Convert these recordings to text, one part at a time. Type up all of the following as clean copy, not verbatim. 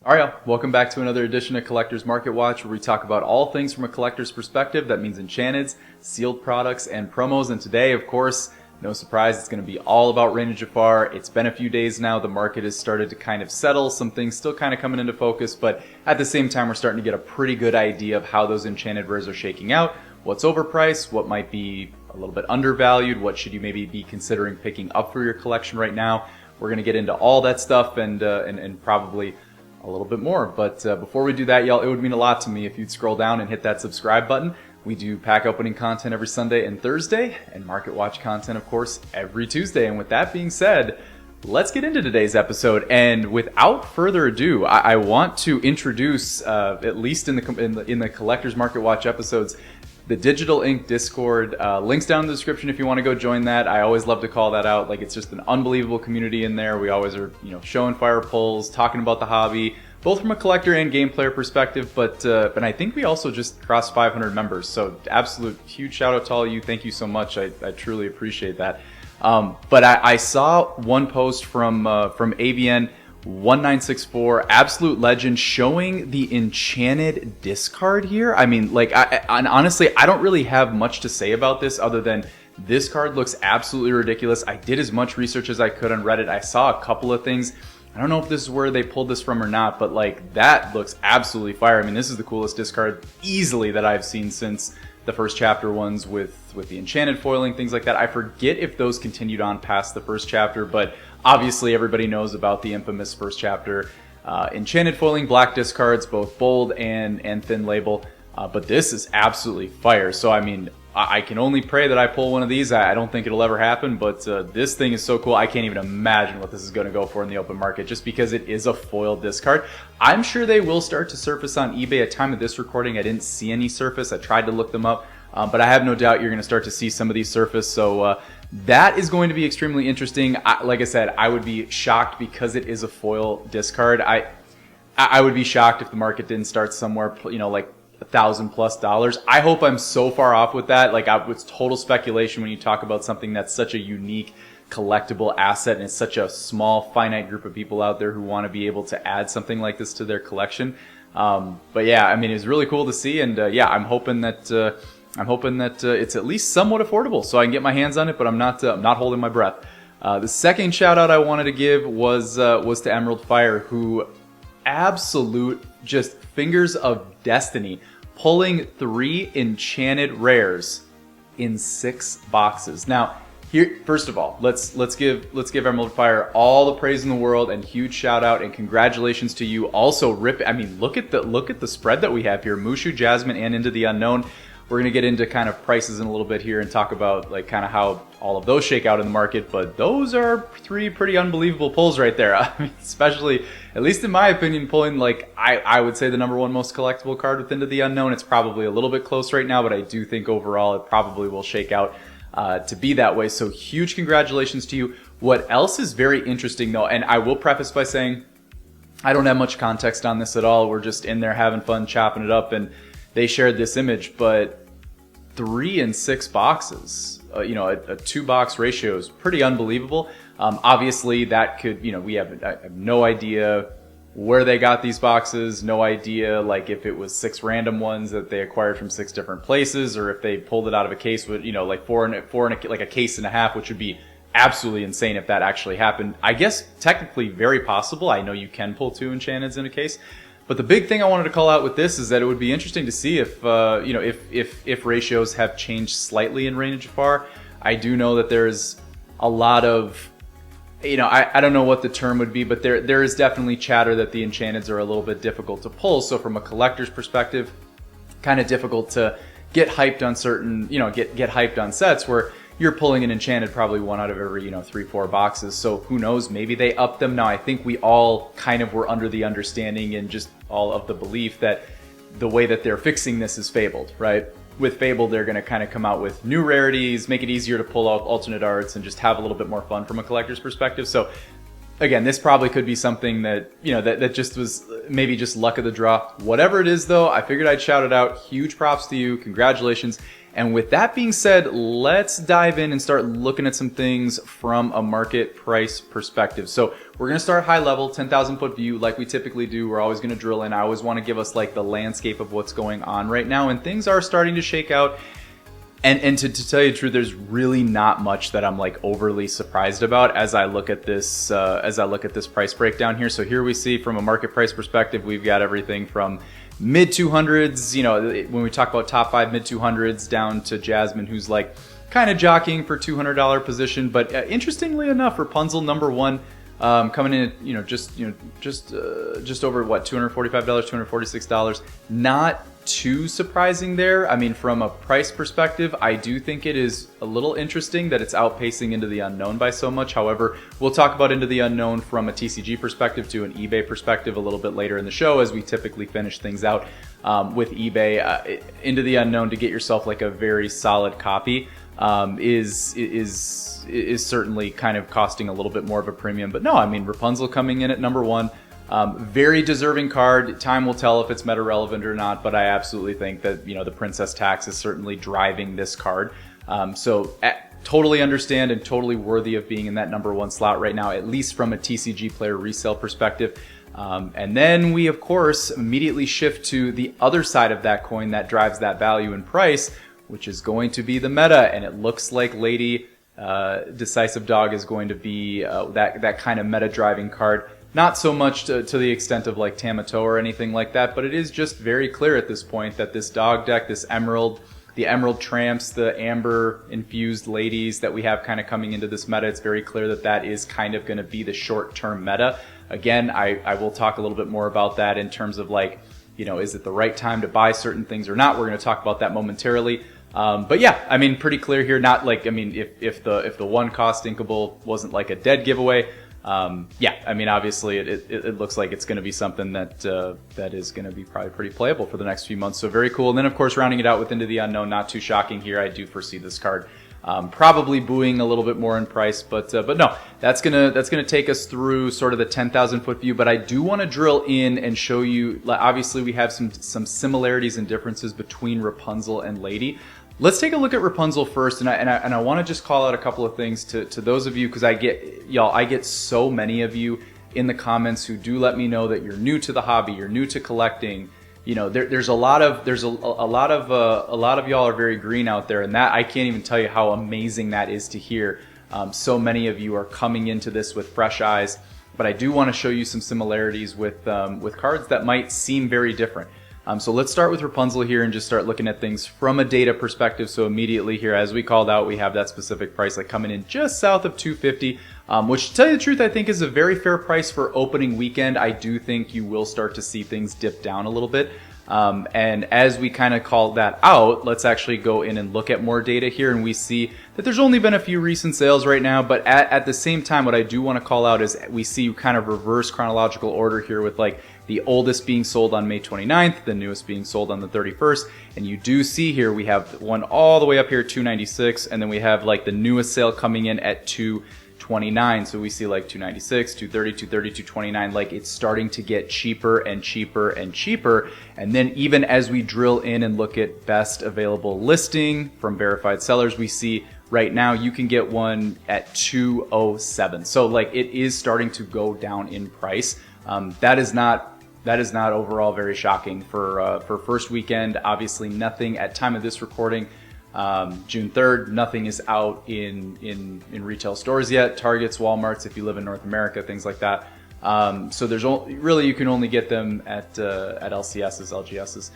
All right, y'all. Welcome back to another edition of Collector's Market Watch, where we talk about all things from a collector's perspective. That means enchanteds, sealed products, and promos. And today, of course, no surprise, it's going to be all about Reign of Jafar. It's been a few days now. The market has started to kind of settle. Some things still kind of coming into focus, but at the same time, we're starting to get a pretty good idea of how those enchanted rares are shaking out, what's overpriced, what might be a little bit undervalued, what should you maybe be considering picking up for your collection right now. We're going to get into all that stuff and probably a little bit more. But before we do that, y'all, it would mean a lot to me if you'd scroll down and hit that subscribe button. We do pack opening content every Sunday and Thursday, and Market Watch content, of course, every Tuesday. And with that being said, let's get into today's episode. And without further ado, I want to introduce, at least in the Collector's Market Watch episodes, the Digital Inc. Discord. Links down in the description if you want to go join that. I always love to call that out. Like, it's just an unbelievable community in there. We always are, showing fire pulls, talking about the hobby, both from a collector and game player perspective. But I think we also just crossed 500 members. So absolute huge shout out to all of you. Thank you so much. I truly appreciate that. But I saw one post from AVN 1964, absolute legend, showing the enchanted discard here. I mean, and honestly, I don't really have much to say about this other than this card looks absolutely ridiculous. I did as much research as I could on Reddit. I saw a couple of things. I don't know if this is where they pulled this from or not, but that looks absolutely fire. I mean, this is the coolest discard easily that I've seen since the first chapter ones with the enchanted foiling, things like that. I forget if those continued on past the first chapter, but obviously everybody knows about the infamous first chapter enchanted foiling black discards, both bold and thin label. But this is absolutely fire. So I mean, I can only pray that I pull one of these. I don't think it'll ever happen, but this thing is so cool. I can't even imagine what this is going to go for in the open market, just because it is a foil discard. I'm sure they will start to surface on eBay. At time of this recording, I didn't see any surface. I tried to look them up, but I have no doubt you're going to start to see some of these surface. So that is going to be extremely interesting. Like I said, I would be shocked because it is a foil discard. I would be shocked if the market didn't start somewhere, like $1,000+ I hope I'm so far off with that. It's total speculation when you talk about something that's such a unique collectible asset, and it's such a small finite group of people out there who want to be able to add something like this to their collection. But yeah, I mean, it's really cool to see, and yeah, I'm hoping that it's at least somewhat affordable so I can get my hands on it, but I'm not holding my breath. The second shout out I wanted to give was to Emerald Fire, who absolute just fingers of destiny, pulling 3 enchanted rares in 6 boxes. Now, here, first of all, let's give Emerald Fire all the praise in the world, and huge shout out and congratulations to you. Also, I mean, look at the spread that we have here: Mushu, Jasmine, and Into the Unknown. We're going to get into kind of prices in a little bit here and talk about kind of how all of those shake out in the market, but those are 3 pretty unbelievable pulls right there. I mean, especially, at least in my opinion, pulling I would say the #1 most collectible card with Into the Unknown. It's probably a little bit close right now, but I do think overall it probably will shake out to be that way. So huge congratulations to you. What else is very interesting though, and I will preface by saying I don't have much context on this at all. We're just in there having fun, chopping it up, and they shared this image, but 3 in 6 boxes, a 2-box ratio is pretty unbelievable. Obviously that could, I have no idea where they got these boxes, no idea if it was 6 random ones that they acquired from 6 different places, or if they pulled it out of a case with, four in a case and a half, which would be absolutely insane if that actually happened. I guess technically very possible. I know you can pull 2 enchanteds in a case. But the big thing I wanted to call out with this is that it would be interesting to see if if ratios have changed slightly in Reign of Jafar. I do know that there's a lot of, I don't know what the term would be, but there is definitely chatter that the enchanteds are a little bit difficult to pull. So from a collector's perspective, kind of difficult to get hyped on certain, get hyped on sets where you're pulling an enchanted probably 1 out of every 3-4 boxes. So who knows, maybe they up them. Now I think we all kind of were under the understanding and just all of the belief that the way that they're fixing this is Fabled, right? With Fabled, they're going to kind of come out with new rarities, make it easier to pull out alternate arts, and just have a little bit more fun from a collector's perspective. So again, this probably could be something that, that just was maybe just luck of the draw. Whatever it is though, I figured I'd shout it out. Huge props to you. Congratulations. And with that being said, let's dive in and start looking at some things from a market price perspective. So we're going to start high level, 10,000 foot view like we typically do. We're always going to drill in. I always want to give us like the landscape of what's going on right now, and things are starting to shake out. And to tell you the truth, there's really not much that I'm like overly surprised about as I look at this price breakdown here. So here we see from a market price perspective, we've got everything from mid 200s, you know, when we talk about top 5 mid 200s, down to Jasmine, who's like kind of jockeying for $200 position. But interestingly enough, Rapunzel #1 coming in at, just over what, $245, $246. Not too surprising there. I mean, from a price perspective, I do think it is a little interesting that it's outpacing Into the Unknown by so much. However, we'll talk about Into the Unknown from a TCG perspective to an eBay perspective a little bit later in the show, as we typically finish things out with eBay. Into the Unknown, to get yourself like a very solid copy, is certainly kind of costing a little bit more of a premium. But no, I mean, Rapunzel coming in at #1. Very deserving card. Time will tell if it's meta relevant or not, but I absolutely think that, you know, the Princess Tax is certainly driving this card. Totally understand and totally worthy of being in that #1 slot right now, at least from a TCG player resale perspective. And then we, of course, immediately shift to the other side of that coin that drives that value and price, which is going to be the meta. And it looks like Lady Decisive Dog is going to be that kind of meta driving card. Not so much to the extent of like Tamato or anything like that, but it is just very clear at this point that this dog deck, this Emerald, the Emerald Tramps, the Amber infused ladies that we have kind of coming into this meta, it's very clear that that is kind of going to be the short-term meta. Again, I will talk a little bit more about that in terms of like, you know, is it the right time to buy certain things or not? We're going to talk about that momentarily. But yeah, I mean, pretty clear here. Not like, I mean, if the one cost Inkable wasn't like a dead giveaway, yeah, I mean, obviously it looks like it's going to be something that is going to be probably pretty playable for the next few months. So very cool. And then of course, rounding it out with Into the Unknown, not too shocking here. I do foresee this card probably buoying a little bit more in price, but no, that's gonna take us through sort of the 10,000 foot view. But I do want to drill in and show you. Obviously, we have some similarities and differences between Rapunzel and Lady. Let's take a look at Rapunzel first, and I want to just call out a couple of things to those of you, because I get so many of you in the comments who do let me know that you're new to the hobby, you're new to collecting. You know, there's a lot of y'all are very green out there, and that I can't even tell you how amazing that is to hear. So many of you are coming into this with fresh eyes, but I do want to show you some similarities with cards that might seem very different. So let's start with Rapunzel here and just start looking at things from a data perspective. So immediately here, as we called out, we have that specific price like coming in just south of 250, which to tell you the truth, I think is a very fair price for opening weekend. I do think you will start to see things dip down a little bit. And as we kind of call that out, let's actually go in and look at more data here, and we see that there's only been a few recent sales right now, but at the same time, what I do want to call out is we see kind of reverse chronological order here, with like the oldest being sold on May 29th, the newest being sold on the 31st, and you do see here we have one all the way up here, 296, and then we have like the newest sale coming in at 229. So we see like 296, 230, 230, 229. Like it's starting to get cheaper and cheaper and cheaper. And then even as we drill in and look at best available listing from verified sellers, we see right now you can get one at 207. So like it is starting to go down in price. That is not overall very shocking for first weekend. Obviously nothing at time of this recording, June 3rd, nothing is out in retail stores yet. Targets, Walmarts, if you live in North America, things like that. So there's really, you can only get them at LCSs, LGSs.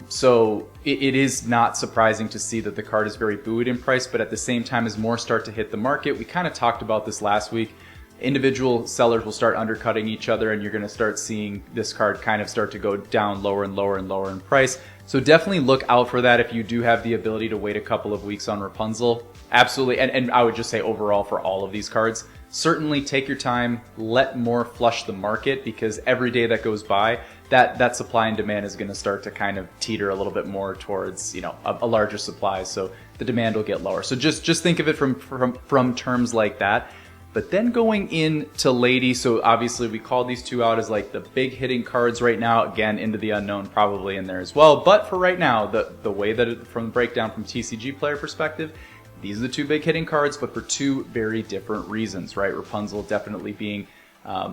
So it is not surprising to see that the card is very buoyed in price, but at the same time, as more start to hit the market, we kind of talked about this last week. Individual sellers will start undercutting each other, and you're going to start seeing this card kind of start to go down lower and lower and lower in price. So definitely look out for that if you do have the ability to wait a couple of weeks on Rapunzel. Absolutely. And I would just say overall for all of these cards, certainly take your time, let more flush the market, because every day that goes by, that supply and demand is going to start to kind of teeter a little bit more towards, you know, a larger supply. So the demand will get lower. So just think of it from terms like that. But then going into Lady, so obviously we call these two out as like the big hitting cards right now. Again, Into the Unknown probably in there as well. But for right now, the way that from the breakdown from TCG player perspective, these are the two big hitting cards, but for two very different reasons, right? Rapunzel definitely being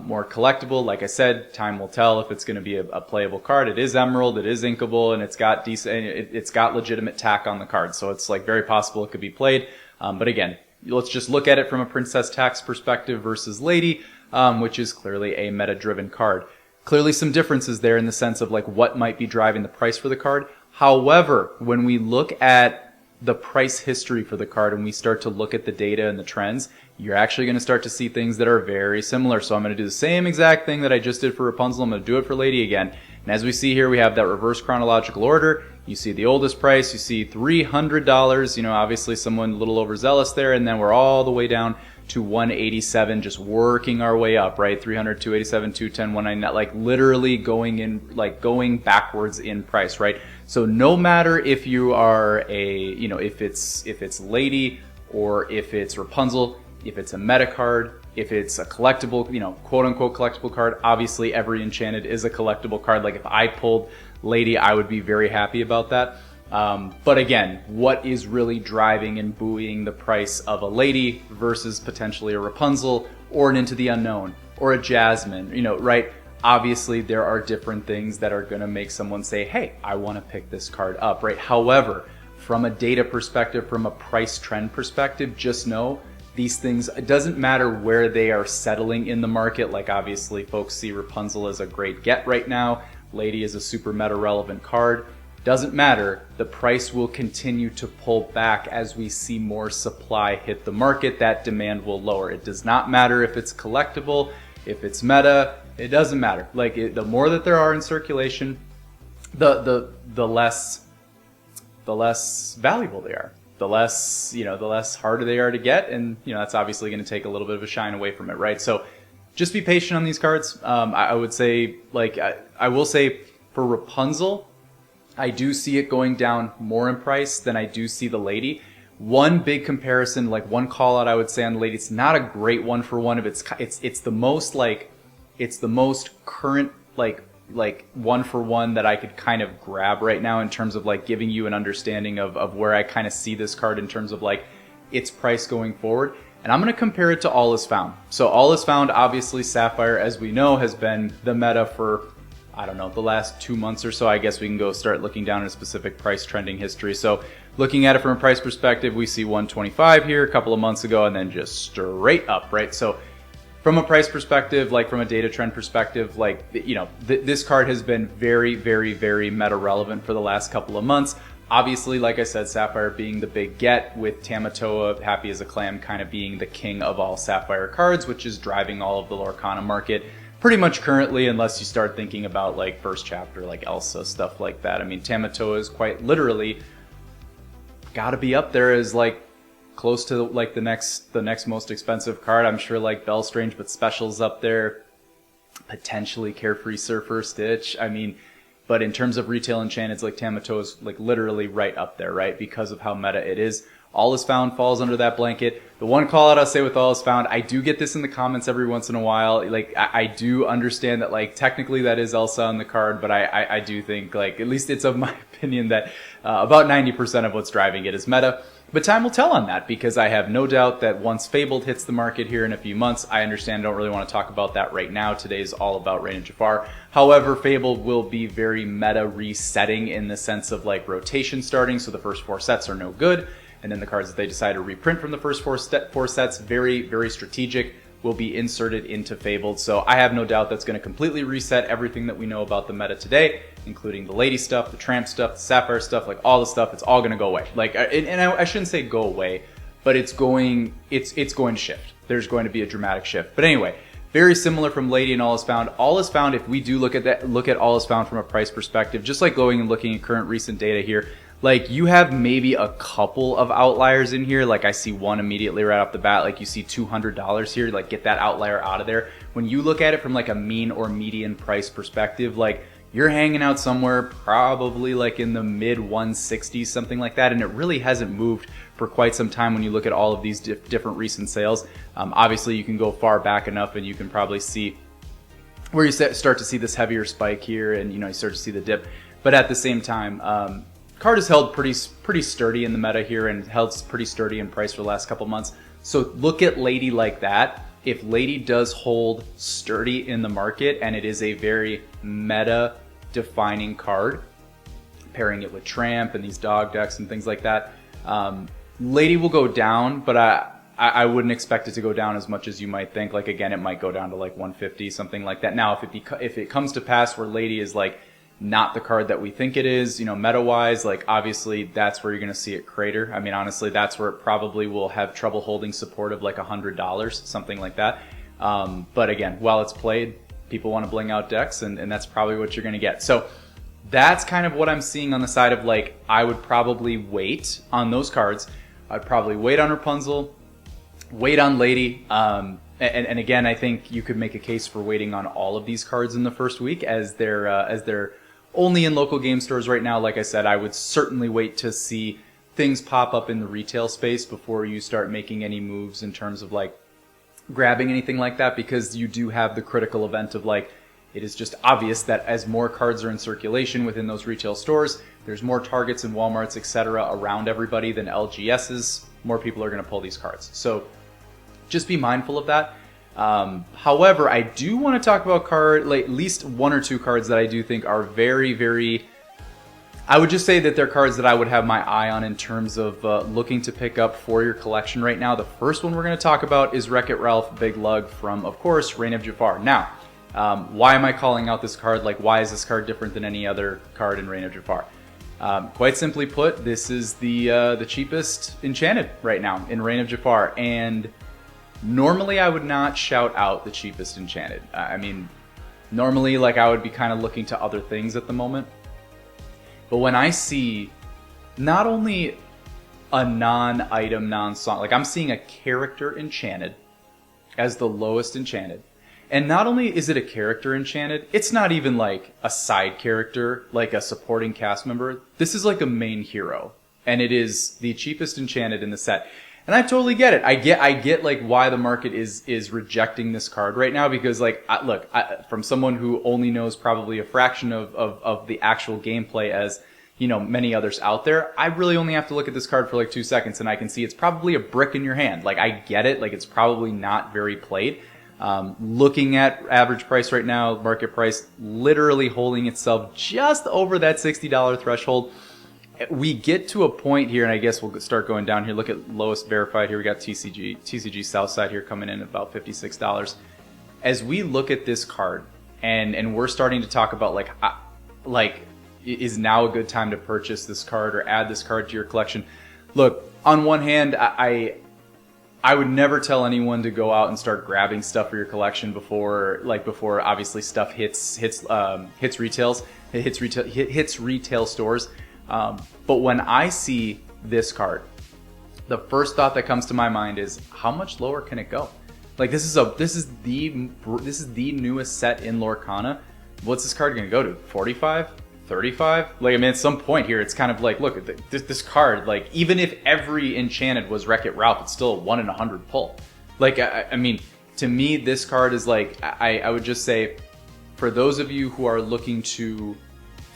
more collectible. Like I said, time will tell if it's going to be a playable card. It is Emerald, it is inkable, and it's got decent, it's got legitimate tack on the card. So it's like very possible it could be played. But again, let's just look at it from a Princess Tax perspective versus Lady, which is clearly a meta-driven card. Clearly some differences there in the sense of like what might be driving the price for the card. However, when we look at the price history for the card and we start to look at the data and the trends, you're actually going to start to see things that are very similar. So I'm going to do the same exact thing that I just did for Rapunzel. I'm going to do it for Lady again. And as we see here, we have that reverse chronological order. You see the oldest price, you see $300, obviously someone a little overzealous there, and then we're all the way down to 187, just working our way up, right? 300, 287, 210, 199, like literally going backwards in price, right? So no matter if you are if it's Lady or if it's Rapunzel, if it's a meta card, if it's a collectible, quote unquote collectible card, obviously every enchanted is a collectible card. Like if I pulled Lady, I would be very happy about that. But again, what is really driving and buoying the price of a Lady versus potentially a Rapunzel or an Into the Unknown or a Jasmine, right? Obviously, there are different things that are going to make someone say, hey, I want to pick this card up, right? However, from a data perspective, from a price trend perspective, just know these things, it doesn't matter where they are settling in the market. Like obviously, folks see Rapunzel as a great get right now. Lady is a super meta relevant card. Doesn't matter, the price will continue to pull back as we see more supply hit the market. That demand will lower. It does not matter if it's collectible, if it's meta, it doesn't matter. Like the more that there are in circulation, the less valuable they are. The less harder they are to get, and that's obviously going to take a little bit of a shine away from it, right? So just be patient on these cards. I would say, I will say for Rapunzel, I do see it going down more in price than I do see the Lady. One big comparison, like one call out I would say on the Lady, it's not a great one for one of it's the most it's the most current like one for one that I could kind of grab right now in terms of like giving you an understanding of where I kind of see this card in terms of like its price going forward. And I'm going to compare it to All Is Found. So All Is Found, obviously Sapphire, as we know, has been the meta for, I don't know, the last 2 months or so. I guess we can go start looking down at a specific price trending history. So looking at it from a price perspective, we see 125 here a couple of months ago and then just straight up, right? So from a price perspective, like from a data trend perspective, like, this card has been very, very, very meta relevant for the last couple of months. Obviously, like I said, Sapphire being the big get, with Tamatoa, Happy as a Clam, kind of being the king of all Sapphire cards, which is driving all of the Lorcana market pretty much currently, unless you start thinking about like first chapter, like Elsa, stuff like that. I mean, Tamatoa is quite literally gotta be up there as like close to like the next most expensive card. I'm sure like Bellstrange, but Special's up there, potentially Carefree Surfer, Stitch. I mean, but in terms of retail enchanteds, like Tamatoa is like literally right up there, right? Because of how meta it is. All Is Found falls under that blanket. The one call out I'll say with All Is Found, I do get this in the comments every once in a while. Like, I do understand that, like, technically that is Elsa on the card, but I do think, like, at least it's of my opinion that about 90% of what's driving it is meta. But time will tell on that, because I have no doubt that once Fabled hits the market here in a few months, I understand, don't really want to talk about that right now. Today's all about Rain and Jafar. However, Fabled will be very meta resetting in the sense of, like, rotation starting, so the first 4 sets are no good. And then the cards that they decide to reprint from the first 4 sets, very, very strategic, will be inserted into Fabled. So I have no doubt that's going to completely reset everything that we know about the meta today, including the Lady stuff, the Tramp stuff, the Sapphire stuff, like all the stuff. It's all going to go away. Like, and I shouldn't say go away, but it's going to shift. There's going to be a dramatic shift. But anyway, very similar from Lady and All Is Found. All Is Found, if we do look at All Is Found from a price perspective, just like going and looking at current recent data here, like, you have maybe a couple of outliers in here. Like, I see one immediately right off the bat. Like, you see $200 here. Like, get that outlier out of there. When you look at it from, like, a mean or median price perspective, like, you're hanging out somewhere probably like in the mid 160s, something like that, and it really hasn't moved for quite some time when you look at all of these different recent sales. Obviously, you can go far back enough and you can probably see where you start to see this heavier spike here, and you start to see the dip. But at the same time, card has held pretty sturdy in the meta here and held pretty sturdy in price for the last couple months. So look at Lady like that. If Lady does hold sturdy in the market and it is a very meta defining card, pairing it with Tramp and these dog decks and things like that, Lady will go down, but I wouldn't expect it to go down as much as you might think. Like, again, it might go down to like 150, something like that. Now, if it comes to pass where Lady is like not the card that we think it is, meta-wise, like obviously that's where you're going to see it crater. I mean, honestly, that's where it probably will have trouble holding support of like $100, something like that. But again, while it's played, people want to bling out decks, and that's probably what you're going to get. So that's kind of what I'm seeing on the side of like, I would probably wait on those cards. I'd probably wait on Rapunzel, wait on Lady, and again, I think you could make a case for waiting on all of these cards in the first week as they're only in local game stores right now. Like I said, I would certainly wait to see things pop up in the retail space before you start making any moves in terms of like grabbing anything like that, because you do have the critical event of like, it is just obvious that as more cards are in circulation within those retail stores, there's more Targets and Walmarts, etc. around everybody than LGSs. More people are going to pull these cards. So just be mindful of that. However, I do want to talk about at least one or two cards that I do think are very, very, I would just say that they're cards that I would have my eye on in terms of looking to pick up for your collection right now. The first one we're going to talk about is Wreck-It Ralph Big Lug from, of course, Reign of Jafar. Now, why am I calling out this card? Like, why is this card different than any other card in Reign of Jafar? Quite simply put, this is the cheapest enchanted right now in Reign of Jafar, and normally I would not shout out the cheapest enchanted. I mean, normally like I would be kind of looking to other things at the moment. But when I see not only a non-item, non-song, like I'm seeing a character enchanted as the lowest enchanted. And not only is it a character enchanted, it's not even like a side character, like a supporting cast member. This is like a main hero. And it is the cheapest enchanted in the set. And I totally get it. I get like why the market is rejecting this card right now, because like, look, from someone who only knows probably a fraction of the actual gameplay as, many others out there, I really only have to look at this card for like 2 seconds and I can see it's probably a brick in your hand. Like, I get it. Like, it's probably not very played. Looking at average price right now, market price literally holding itself just over that $60 threshold. We get to a point here, and I guess we'll start going down here. Look at lowest verified here. We got TCG Southside here coming in at about $56. As we look at this card, and we're starting to talk about like is now a good time to purchase this card or add this card to your collection? Look, on one hand, I would never tell anyone to go out and start grabbing stuff for your collection before obviously stuff hits retail stores. But when I see this card, the first thought that comes to my mind is, how much lower can it go? Like, this is the newest set in Lorcana. What's this card going to go to? 45? 35? Like, I mean, at some point here, it's kind of like, look, this card, like, even if every enchanted was Wreck-It Ralph, it's still a 1 in 100 pull. Like, I mean, to me, this card is like, I would just say, for those of you who are looking to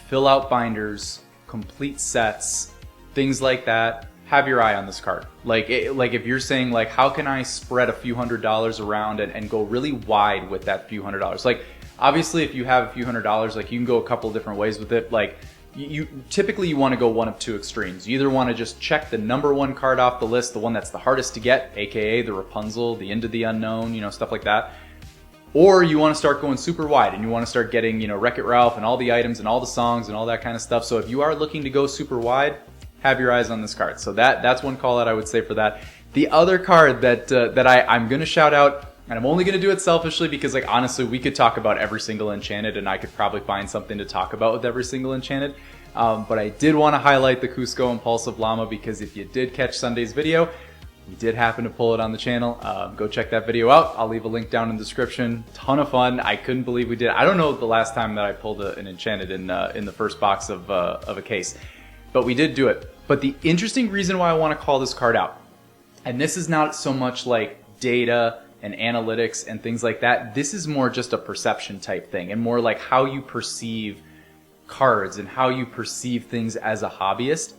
fill out binders, complete sets, things like that, have your eye on this card. Like if you're saying like, how can I spread a few $100s around and go really wide with that few $100s? Like, obviously, if you have a few $100s, like, you can go a couple different ways with it. Like, you typically want to go one of two extremes. You either want to just check the number one card off the list, the one that's the hardest to get, aka the Rapunzel, the Into the Unknown, stuff like that. Or you want to start going super wide and you want to start getting, Wreck-It Ralph and all the items and all the songs and all that kind of stuff. So if you are looking to go super wide, have your eyes on this card. So that's one call out I would say for that. The other card that I'm going to shout out, and I'm only going to do it selfishly because, like, honestly, we could talk about every single enchanted and I could probably find something to talk about with every single enchanted. But I did want to highlight the Cusco Impulsive Llama, because if you did catch Sunday's video, We did happen to pull it on the channel. Go check that video out. I'll leave a link down in the description. Ton of fun. I couldn't believe we did. I don't know the last time that I pulled an enchanted in the first box of a case, but we did do it. But the interesting reason why I want to call this card out, and this is not so much like data and analytics and things like that. This is more just a perception type thing, and more like how you perceive cards and how you perceive things as a hobbyist.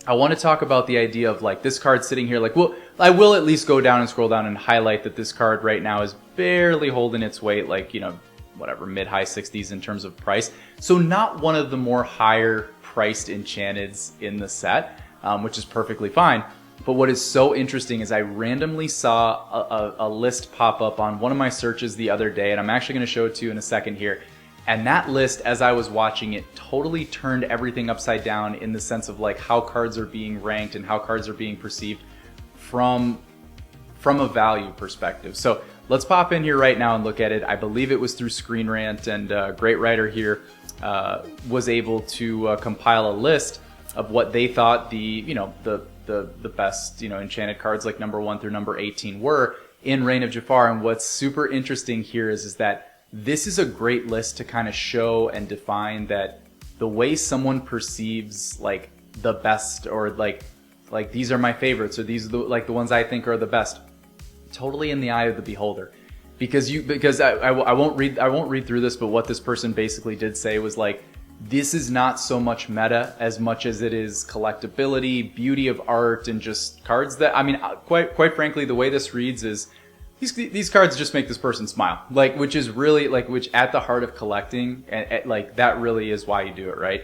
I want to talk about the idea of like this card sitting here, like, well, I will at least go down and scroll down and highlight that this card right now is barely holding its weight, like, you know, whatever, mid-high 60s in terms of price. So not one of the more higher priced enchanteds in the set, which is perfectly fine. But what is so interesting is I randomly saw a list pop up on one of my searches the other day, and I'm actually going to show it to you in a second here. And that list, as I was watching it, totally turned everything upside down in the sense of like how cards are being ranked and how cards are being perceived from a value perspective. So let's pop in here right now and look at it. I believe it was through Screen Rant, and great writer here was able to compile a list of what they thought the best, you know, enchanted cards like number 1 through number 18 were in Reign of Jafar. And what's super interesting here is that this is a great list to kind of show and define that the way someone perceives like the best, or like these are my favorites, or these are the ones I think are the best, totally in the eye of the beholder. Because I won't read through this, but what this person basically did say was like, this is not so much meta as much as it is collectability, beauty of art, and just cards that, I mean, quite frankly, the way this reads is these cards just make this person smile, like, which is really like, which at the heart of collecting, and like that really is why you do it, right?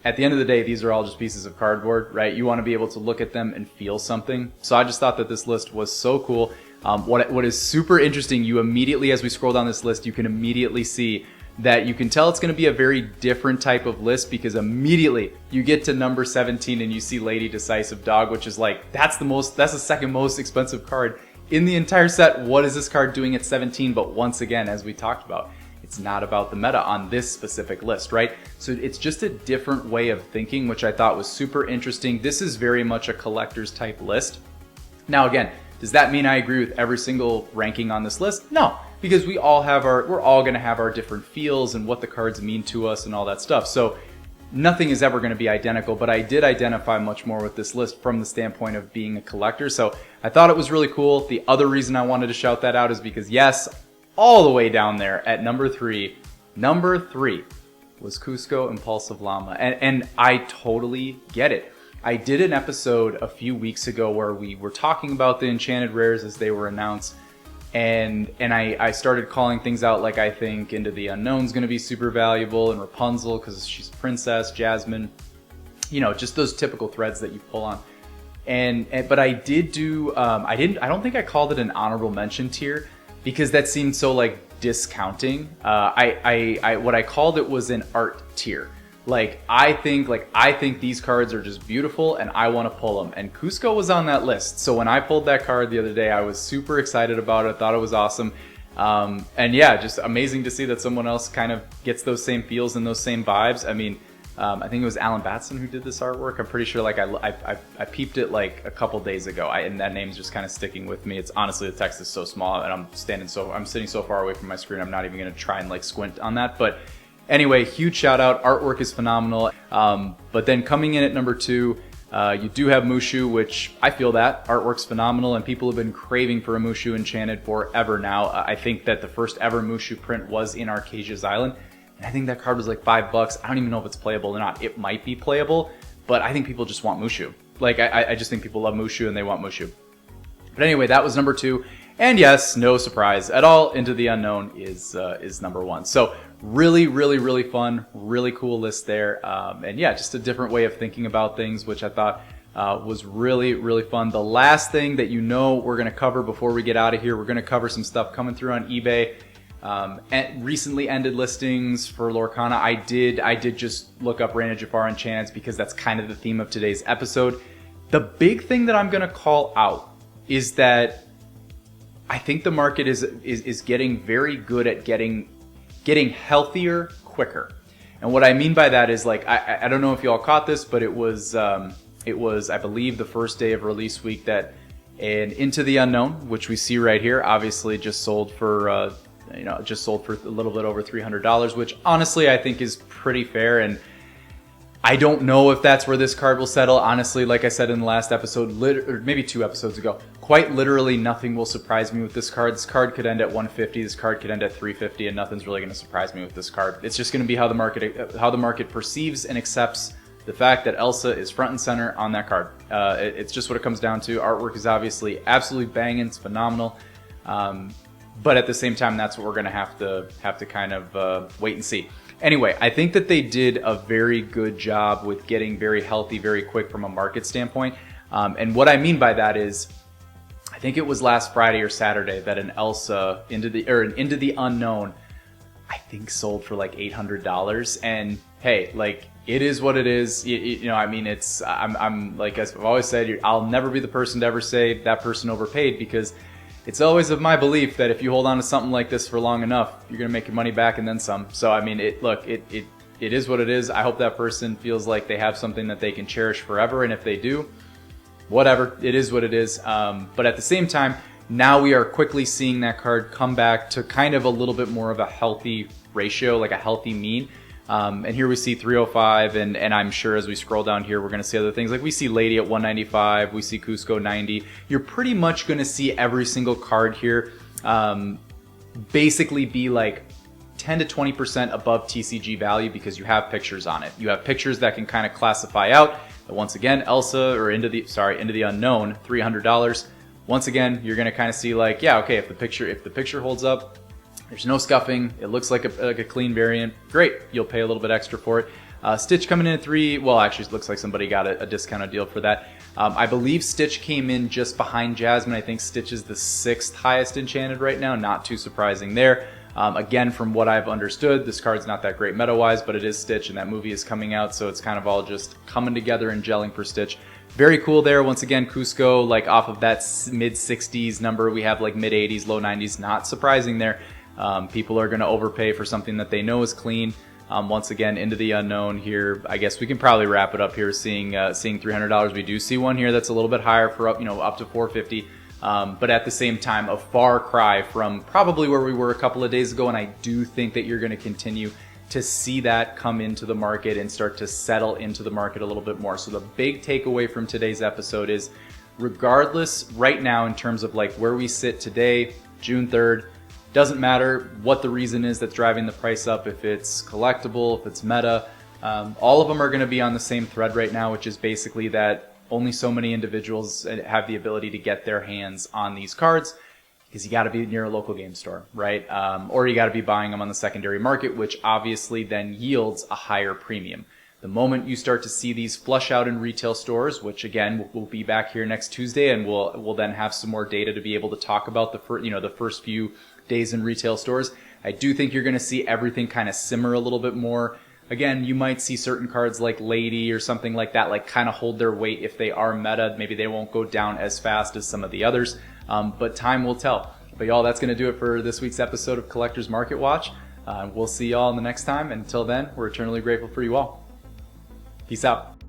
At the end of the day, these are all just pieces of cardboard, right? You want to be able to look at them and feel something. So I just thought that this list was so cool. What is super interesting, you immediately, as we scroll down this list, you can immediately see that you can tell it's going to be a very different type of list, because immediately you get to number 17 and you see Lady Decisive Dog, which is like, that's the second most expensive card in the entire set. What is this card doing at 17? But once again, as we talked about, it's not about the meta on this specific list, right? So it's just a different way of thinking, which I thought was super interesting. This is very much a collector's type list. Now again, does that mean I agree with every single ranking on this list? No, because we're all going to have our different feels and what the cards mean to us and all that stuff. So nothing is ever going to be identical, but I did identify much more with this list from the standpoint of being a collector. So I thought it was really cool. The other reason I wanted to shout that out is because, yes, all the way down there at number 3 was Cusco Impulsive Llama. And I totally get it. I did an episode a few weeks ago where we were talking about the enchanted rares as they were announced. And I started calling things out, like I think Into the Unknown's going to be super valuable, and Rapunzel because she's a princess, Jasmine, you know, just those typical threads that you pull on. But I did do I don't think I called it an honorable mention tier, because that seemed so like discounting. What I called it was an art tier. I think these cards are just beautiful and I want to pull them. And Cusco was on that list. So when I pulled that card the other day, I was super excited about it. I thought it was awesome. And yeah, just amazing to see that someone else kind of gets those same feels and those same vibes. I mean, I think it was Alan Batson who did this artwork. I'm pretty sure I peeped it like a couple days ago, and that name's just kind of sticking with me. It's honestly, the text is so small and I'm sitting so far away from my screen, I'm not even going to try and like squint on that. But anyway, huge shout out. Artwork is phenomenal. But then coming in at number 2, you do have Mushu, which I feel that artwork's phenomenal, and people have been craving for a Mushu enchanted forever now. I think that the first ever Mushu print was in Arcasia's Island, and I think that card was like $5. I don't even know if it's playable or not. It might be playable, but I think people just want Mushu. Like, I just think people love Mushu and they want Mushu. But anyway, that was number 2. And yes, no surprise at all, Into the Unknown is number 1. So really, really, really fun, really cool list there. And yeah, just a different way of thinking about things, which I thought was really, really fun. The last thing that we're going to cover before we get out of here, we're going to cover some stuff coming through on eBay. And recently ended listings for Lorcana. I did just look up Reign of Jafar enchants because that's kind of the theme of today's episode. The big thing that I'm going to call out is that I think the market is getting very good at getting healthier quicker. And what I mean by that is, like, I don't know if you all caught this, but it was I believe the first day of release week that And Into the Unknown, which we see right here, obviously just sold for just sold for a little bit over $300, which honestly I think is pretty fair. And I don't know if that's where this card will settle. Honestly, like I said in the last episode, or maybe 2 episodes ago, quite literally nothing will surprise me with this card. This card could end at 150, this card could end at 350, and nothing's really going to surprise me with this card. It's just going to be how the market perceives and accepts the fact that Elsa is front and center on that card. It's just what it comes down to. Artwork is obviously absolutely banging, it's phenomenal. But at the same time, that's what we're going to have to kind of wait and see. Anyway, I think that they did a very good job with getting very healthy very quick from a market standpoint. And what I mean by that is, I think it was last Friday or Saturday that an Elsa Into the Unknown, I think sold for like $800. And hey, like, it is what it is. I mean, I'm like, as I've always said, I'll never be the person to ever say that person overpaid, because it's always of my belief that if you hold on to something like this for long enough, you're going to make your money back and then some. So, I mean, it is what it is. I hope that person feels like they have something that they can cherish forever. And if they do, whatever, it is what it is. But at the same time, now we are quickly seeing that card come back to kind of a little bit more of a healthy ratio, like a healthy mean. And here we see 305, and I'm sure as we scroll down here, we're going to see other things. Like we see Lady at 195, we see Cusco 90. You're pretty much going to see every single card here basically be like 10 to 20% above TCG value, because you have pictures on it. You have pictures that can kind of classify out. But once again, Elsa, or Into the Unknown, $300. Once again, you're going to kind of see like, yeah, okay, if the picture holds up, there's no scuffing, it looks like a clean variant, great, you'll pay a little bit extra for it. Stitch coming in at 3, well, actually it looks like somebody got a discounted deal for that. I believe Stitch came in just behind Jasmine. I think Stitch is the 6th highest enchanted right now, not too surprising there. Again, from what I've understood, this card's not that great meta-wise, but it is Stitch, and that movie is coming out, so it's kind of all just coming together and gelling for Stitch. Very cool there. Once again, Cusco, like off of that mid-60s number, we have like mid-80s, low 90s, not surprising there. People are going to overpay for something that they know is clean. Once again, Into the Unknown here. I guess we can probably wrap it up here, seeing $300. We do see one here that's a little bit higher for up to $450. But at the same time, a far cry from probably where we were a couple of days ago. And I do think that you're going to continue to see that come into the market and start to settle into the market a little bit more. So the big takeaway from today's episode is, regardless right now in terms of like where we sit today, June 3rd, doesn't matter what the reason is that's driving the price up, if it's collectible, if it's meta, all of them are going to be on the same thread right now, which is basically that only so many individuals have the ability to get their hands on these cards, because you got to be near a local game store, right? Or you got to be buying them on the secondary market, which obviously then yields a higher premium. The moment you start to see these flush out in retail stores, which again, we'll be back here next Tuesday, and we'll then have some more data to be able to talk about the first few days in retail stores. I do think you're going to see everything kind of simmer a little bit more. Again, you might see certain cards like Lady or something like that, like kind of hold their weight if they are meta. Maybe they won't go down as fast as some of the others, but time will tell. But y'all, that's going to do it for this week's episode of Collector's Market Watch. We'll see y'all in the next time. Until then, we're eternally grateful for you all. Peace out.